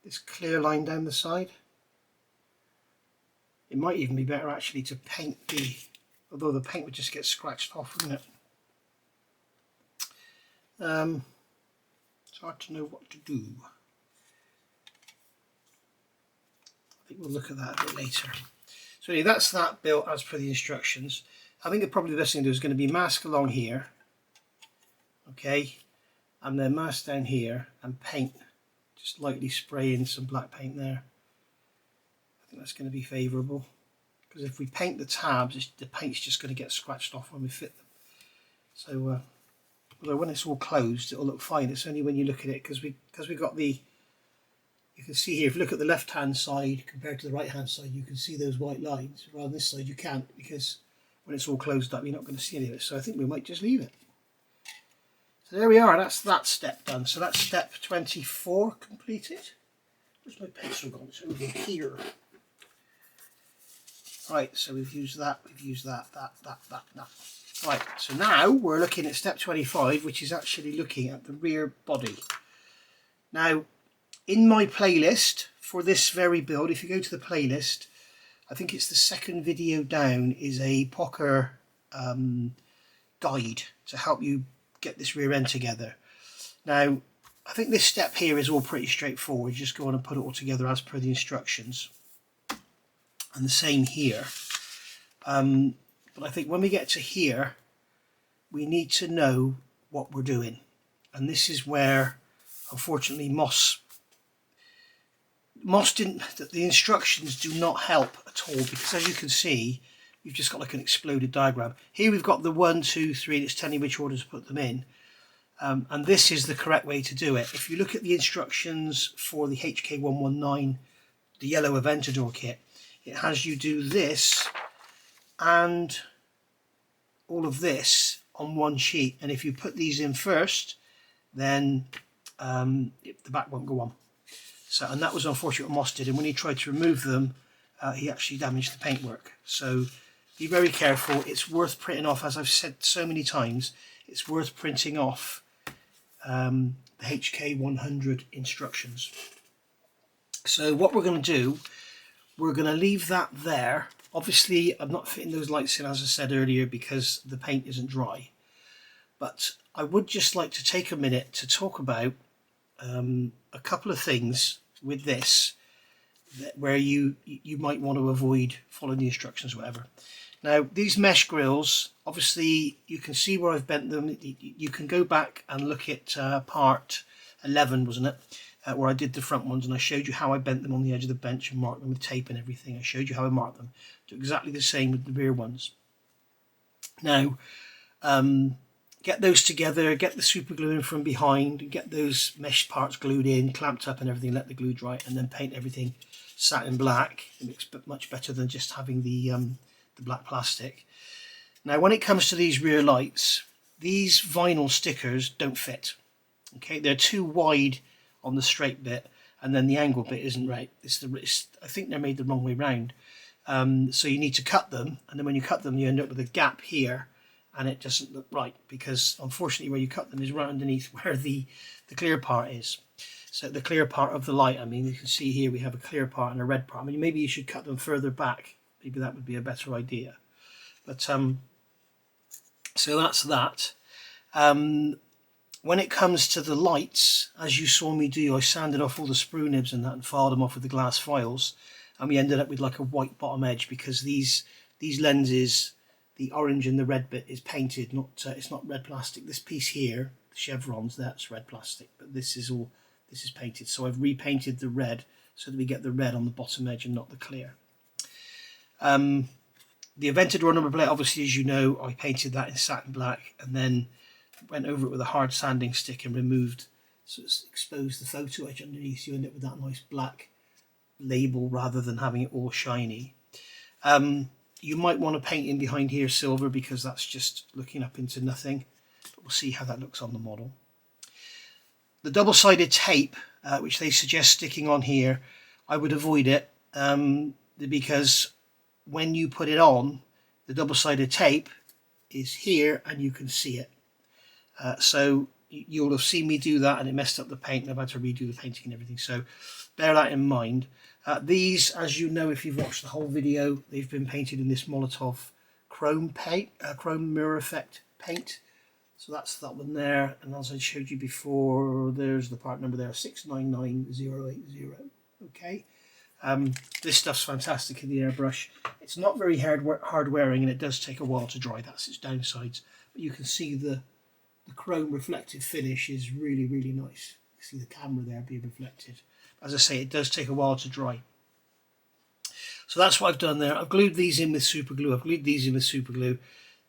Speaker 1: this clear line down the side. It might even be better actually to paint the, although the paint would just get scratched off, wouldn't it? It's hard to know what to do. I think we'll look at that a bit later. So anyway, that's that built as per the instructions. I think probably the best thing to do is going to be mask along here, okay, and then mask down here and paint, just lightly spray in some black paint there. I think that's going to be favourable, because if we paint the tabs, the paint's just going to get scratched off when we fit them. So although when it's all closed it'll look fine, it's only when you look at it, because we've got the, you can see here, if you look at the left hand side compared to the right hand side, you can see those white lines. Rather than this side you can't, because when it's all closed up you're not going to see any of it. So I think we might just leave it. So there we are, that's that step done. So that's step 24 completed. Where's my pencil gone? It's over here. Right, so we've used that, that. Right, so now we're looking at step 25, which is actually looking at the rear body. Now, in my playlist for this very build, if you go to the playlist, I think it's the second video down, is a Pocher guide to help you get this rear end together. Now, I think this step here is all pretty straightforward. You just go on and put it all together as per the instructions. And the same here. But I think when we get to here, we need to know what we're doing. And this is where, unfortunately, Moss didn't, the instructions do not help at all, because as you can see, you've just got like an exploded diagram. Here we've got the 1, 2, 3, and it's telling you which order to put them in. And this is the correct way to do it. If you look at the instructions for the HK119, the yellow Aventador kit, it has you do this and all of this on one sheet. And if you put these in first, then the back won't go on. So, and that was unfortunate what Moss did, and when he tried to remove them, he actually damaged the paintwork. So be very careful. It's worth printing off, as I've said so many times, it's worth printing off the HK100 instructions. So what we're going to do, we're going to leave that there. Obviously I'm not fitting those lights in, as I said earlier, because the paint isn't dry. But I would just like to take a minute to talk about a couple of things with this where you might want to avoid following the instructions or whatever. Now these mesh grills, obviously you can see where I've bent them. You can go back and look at part 11, wasn't it, where I did the front ones and I showed you how I bent them on the edge of the bench and marked them with tape and everything. I showed you how I marked them. Do exactly the same with the rear ones. Now get those together, get the super glue in from behind, get those mesh parts glued in, clamped up and everything, let the glue dry, and then paint everything satin black. It looks much better than just having the black plastic. Now when it comes to these rear lights, these vinyl stickers don't fit. Okay, they're too wide on the straight bit, and then the angle bit isn't right. I think they're made the wrong way round. So you need to cut them, and then when you cut them you end up with a gap here, and it doesn't look right, because unfortunately where you cut them is right underneath where the clear part is. So the clear part of the light, I mean, you can see here we have a clear part and a red part. I mean, maybe you should cut them further back. Maybe that would be a better idea. But so that's that. When it comes to the lights, as you saw me do, I sanded off all the sprue nibs and that and filed them off with the glass files, and we ended up with like a white bottom edge, because these lenses, the orange and the red bit is painted, not it's not red plastic. This piece here, chevrons, that's red plastic, but this is painted. So I've repainted the red so that we get the red on the bottom edge and not the clear. The Aventador number plate, obviously, as you know, I painted that in satin black and then went over it with a hard sanding stick and removed, so it's exposed the photo edge underneath, so you end up with that nice black label rather than having it all shiny. You might want to paint in behind here silver because that's just looking up into nothing, but we'll see how that looks on the model. The double-sided tape, which they suggest sticking on here, I would avoid it because when you put it on, the double-sided tape is here and you can see it. So you'll have seen me do that and it messed up the paint and I've had to redo the painting and everything, so bear that in mind. These, as you know if you've watched the whole video, they've been painted in this Molotov chrome paint, chrome mirror effect paint. So that's that one there, and as I showed you before, there's the part number there, 699080. Okay, this stuff's fantastic in the airbrush. It's not very hard wearing and it does take a while to dry, that's its downsides, but you can see the chrome reflective finish is really, really nice. You can see the camera there being reflected. As I say, it does take a while to dry. So that's what I've done there. I've glued these in with super glue.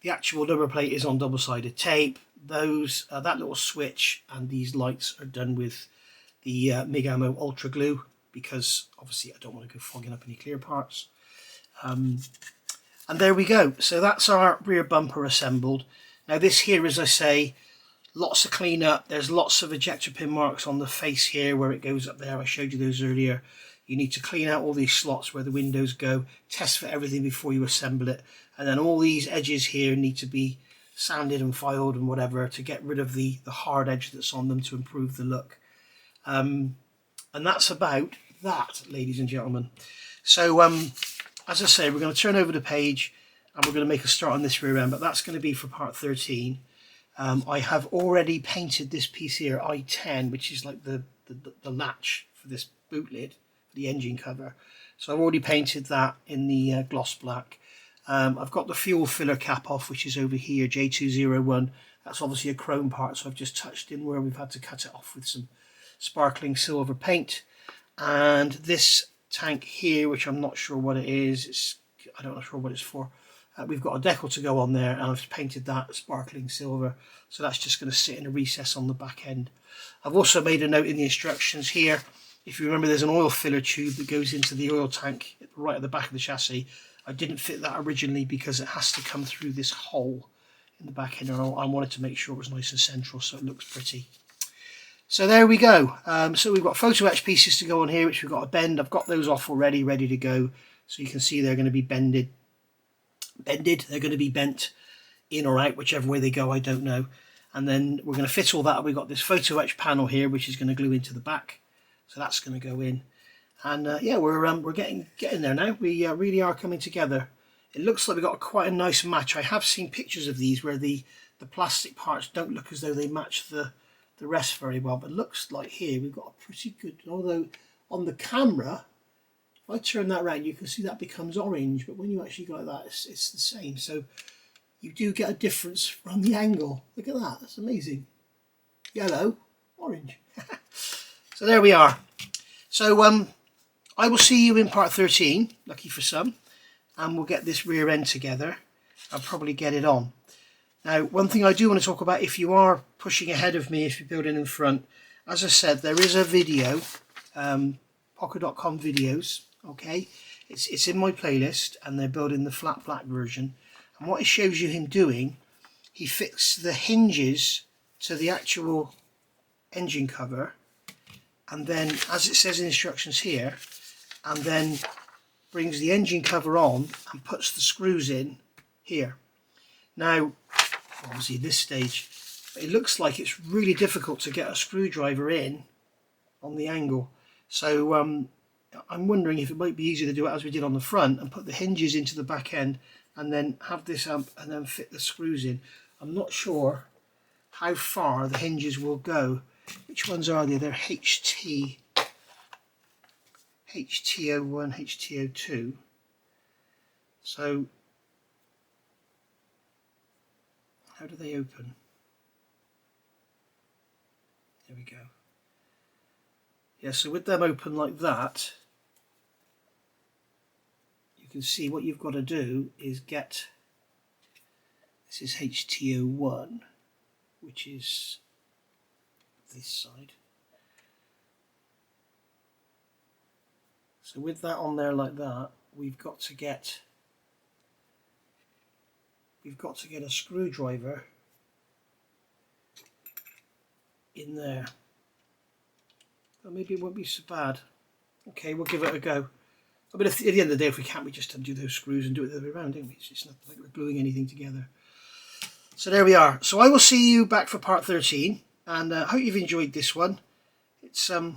Speaker 1: The actual number plate is on double-sided tape. Those, that little switch and these lights are done with the MIG Ammo Ultra Glue because obviously I don't want to go fogging up any clear parts. And there we go. So that's our rear bumper assembled. Now this here, as I say, lots of cleanup. There's lots of ejector pin marks on the face here where it goes up there. I showed you those earlier. You need to clean out all these slots where the windows go, test for everything before you assemble it, and then all these edges here need to be sanded and filed and whatever to get rid of the hard edge that's on them to improve the look. And that's about that, ladies and gentlemen. So as I say, we're going to turn over the page and we're going to make a start on this rear end, but that's going to be for part 13. I have already painted this piece here, I-10, which is like the latch for this boot lid, the engine cover. So I've already painted that in the gloss black. I've got the fuel filler cap off, which is over here, J201. That's obviously a chrome part, so I've just touched in where we've had to cut it off with some sparkling silver paint. And this tank here, which I'm not sure what it is, I don't know what it's for. We've got a decal to go on there and I've painted that sparkling silver, so that's just going to sit in a recess on the back end. I've also made a note in the instructions here, if you remember there's an oil filler tube that goes into the oil tank right at the back of the chassis. I didn't fit that originally because it has to come through this hole in the back end and I wanted to make sure it was nice and central so it looks pretty. So there we go. So we've got photo etch pieces to go on here which we've got to bend. I've got those off already, ready to go, so you can see they're going to be bended. They're going to be bent in or out, whichever way they go, I don't know. And then we're going to fit all that. We've got this photo etch panel here which is going to glue into the back, so that's going to go in. And yeah, we're getting there now. We really are coming together. It looks like we've got quite a nice match. I have seen pictures of these where the plastic parts don't look as though they match the rest very well, but it looks like here we've got a pretty good, although on the camera, if I turn that around, you can see that becomes orange, but when you actually go like that, it's the same. So you do get a difference from the angle. Look at that, that's amazing. Yellow, orange. So there we are. So I will see you in part 13, lucky for some, and we'll get this rear end together. I'll probably get it on. Now, one thing I do want to talk about, if you are pushing ahead of me, if you're building in front, as I said, there is a video, Pocher.com videos. Okay, it's in my playlist and they're building the flat black version, and what it shows you him doing, he fits the hinges to the actual engine cover, and then as it says in instructions here, and then brings the engine cover on and puts the screws in here. Now obviously at this stage it looks like it's really difficult to get a screwdriver in on the angle, so I'm wondering if it might be easier to do it as we did on the front and put the hinges into the back end and then have this amp and then fit the screws in. I'm not sure how far the hinges will go. Which ones are they? They're HT01, HT02. So how do they open? There we go. Yeah, so with them open like that, you can see what you've got to do is get, this is HTO1, which is this side. So with that on there like that, we've got to get a screwdriver in there. Well, maybe it won't be so bad. Okay, we'll give it a go. I mean, at the end of the day, if we can't, we just undo those screws and do it the other way around, don't we? It's not like we're gluing anything together. So there we are. So I will see you back for part 13, and I hope you've enjoyed this one. It's a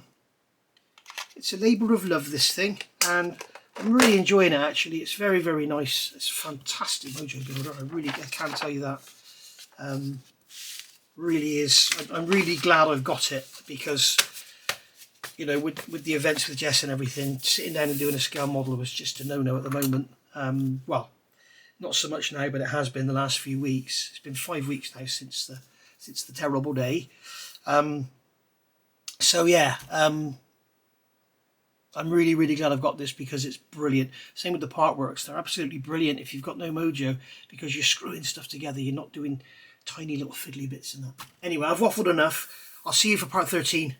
Speaker 1: labour of love, this thing, and I'm really enjoying it actually. It's very, very nice. It's a fantastic mojo builder. I can't tell you that. Really is. I'm really glad I've got it, because you know, with the events with Jess and everything, sitting down and doing a scale model was just a no-no at the moment. Well, not so much now, but it has been the last few weeks. It's been 5 weeks now since the terrible day. So yeah, I'm really, really glad I've got this, because it's brilliant. Same with the part works. They're absolutely brilliant if you've got no mojo, because you're screwing stuff together. You're not doing tiny little fiddly bits and that. Anyway, I've waffled enough. I'll see you for part 13.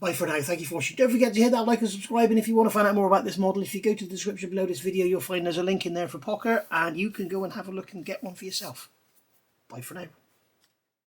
Speaker 1: Bye for now. Thank you for watching. Don't forget to hit that like and subscribe. And if you want to find out more about this model, if you go to the description below this video, you'll find there's a link in there for Pocher, and you can go and have a look and get one for yourself. Bye for now.